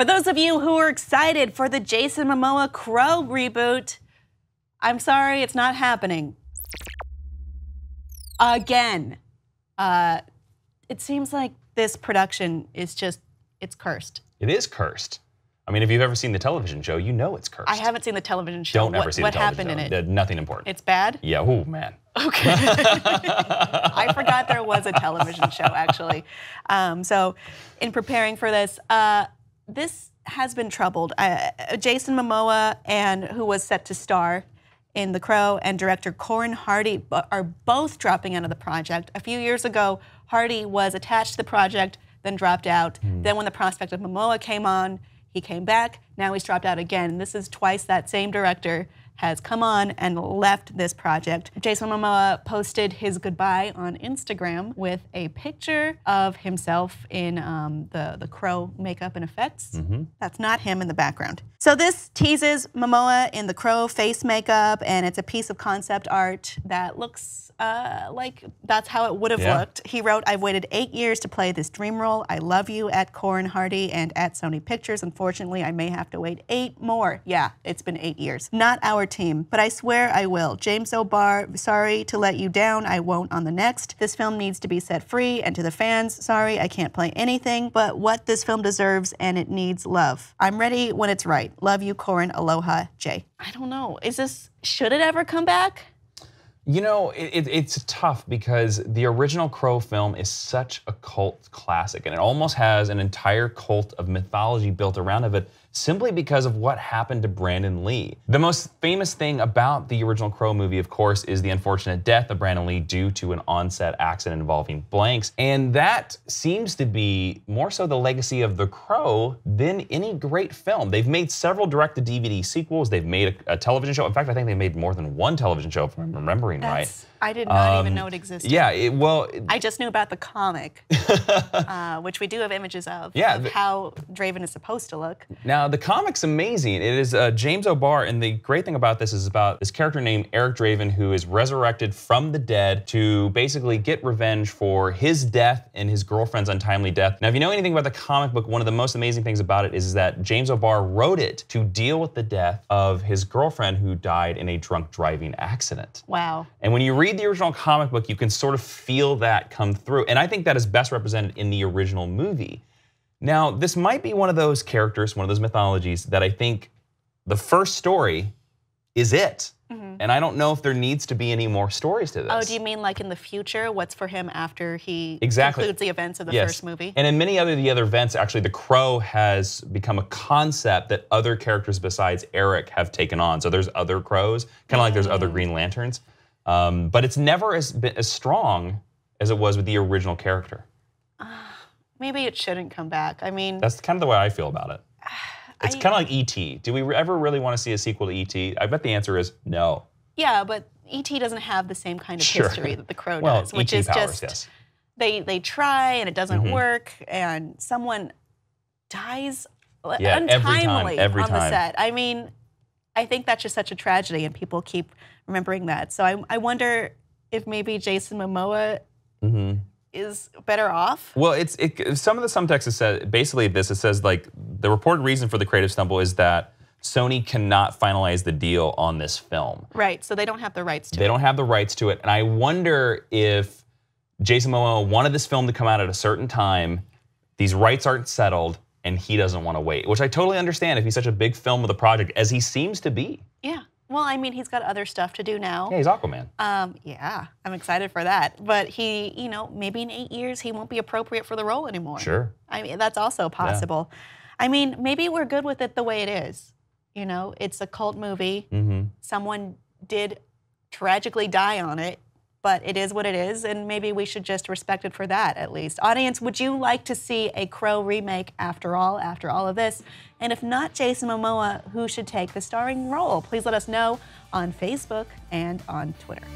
For those of you who are excited for the Jason Mamoa Crow reboot, I'm sorry, it's not happening. Again. It seems like this production is just, it's cursed. It is cursed. I mean, if you've ever seen the television show, you know it's cursed. I haven't seen the television show. Don't ever see the television show. What happened in it? Nothing important. It's bad? Yeah, oh man. Okay. I forgot there was a television show, actually. So in preparing for this, this has been troubled. Jason Mamoa, who was set to star in The Crow, and director Corin Hardy are both dropping out of the project. A few years ago, Hardy was attached to the project, then dropped out. Then when the prospect of Mamoa came on, he came back. Now he's dropped out again. This is twice that same director has come on and left this project. Jason Mamoa posted his goodbye on Instagram with a picture of himself in the Crow makeup and effects. That's not him in the background. So this teases Mamoa in the Crow face makeup, and it's a piece of concept art that looks like that's how it would have looked. He wrote, "I've waited 8 years to play this dream role. I love you," at Corin Hardy and at Sony Pictures. Unfortunately, I may have to wait 8 more. Yeah, it's been 8 years. Not our team, but I swear I will. James O'Barr, sorry to let you down. I won't on the next. This film needs to be set free, and to the fans, sorry, I can't play anything but what this film deserves, and it needs love. I'm ready when it's right. Love you, Corin. Aloha, Jay. I don't know. Should it ever come back? You know, it's tough because the original Crow film is such a cult classic, and it almost has an entire cult of mythology built around it simply because of what happened to Brandon Lee. The most famous thing about the original Crow movie, of course, is the unfortunate death of Brandon Lee due to an on-set accident involving blanks, and that seems to be more so the legacy of The Crow than any great film. They've made several direct-to-DVD sequels, they've made a television show. In fact, I think they made more than one television show, if I'm remembering right. I did not even know it existed. Yeah, I just knew about the comic, which we do have images of how Draven is supposed to look. Now, the comic's amazing. It is James O'Barr, and the great thing about this is about this character named Eric Draven, who is resurrected from the dead to basically get revenge for his death and his girlfriend's untimely death. Now, if you know anything about the comic book, one of the most amazing things about it is that James O'Barr wrote it to deal with the death of his girlfriend who died in a drunk driving accident. Wow. And when you read the original comic book, you can sort of feel that come through. And I think that is best represented in the original movie. Now, this might be one of those characters, one of those mythologies that I think the first story is it. And I don't know if there needs to be any more stories to this. Oh, do you mean like in the future? What's for him after he concludes the events of the first movie? And in many other events, actually, the Crow has become a concept that other characters besides Eric have taken on. So there's other Crows, kind of like there's other Green Lanterns. But it's never been as strong as it was with the original character. Maybe it shouldn't come back. I mean, that's kind of the way I feel about it. It's kind of like E.T. Do we ever really want to see a sequel to E.T.? I bet the answer is no. Yeah, but E.T. doesn't have the same kind of history that the Crow does, which is just they try and it doesn't work, and someone dies untimely on the set. I mean, I think that's just such a tragedy, and people keep remembering that. So I wonder if maybe Jason Mamoa is better off. Well, some of the subtext it says basically this. It says like the reported reason for the creative stumble is that Sony cannot finalize the deal on this film. Right. So they don't have the rights to it. They don't have the rights to it, and I wonder if Jason Mamoa wanted this film to come out at a certain time. These rights aren't settled, and he doesn't want to wait, which I totally understand if he's such a big film of the project, as he seems to be. Yeah. Well, I mean, he's got other stuff to do now. Yeah, he's Aquaman. Yeah, I'm excited for that. But he, maybe in 8 years, he won't be appropriate for the role anymore. Sure. I mean, that's also possible. Yeah. I mean, maybe we're good with it the way it is. It's a cult movie. Someone did tragically die on it, but it is what it is, and maybe we should just respect it for that, at least. Audience, would you like to see a Crow remake after all of this? And if not Jason Mamoa, who should take the starring role? Please let us know on Facebook and on Twitter.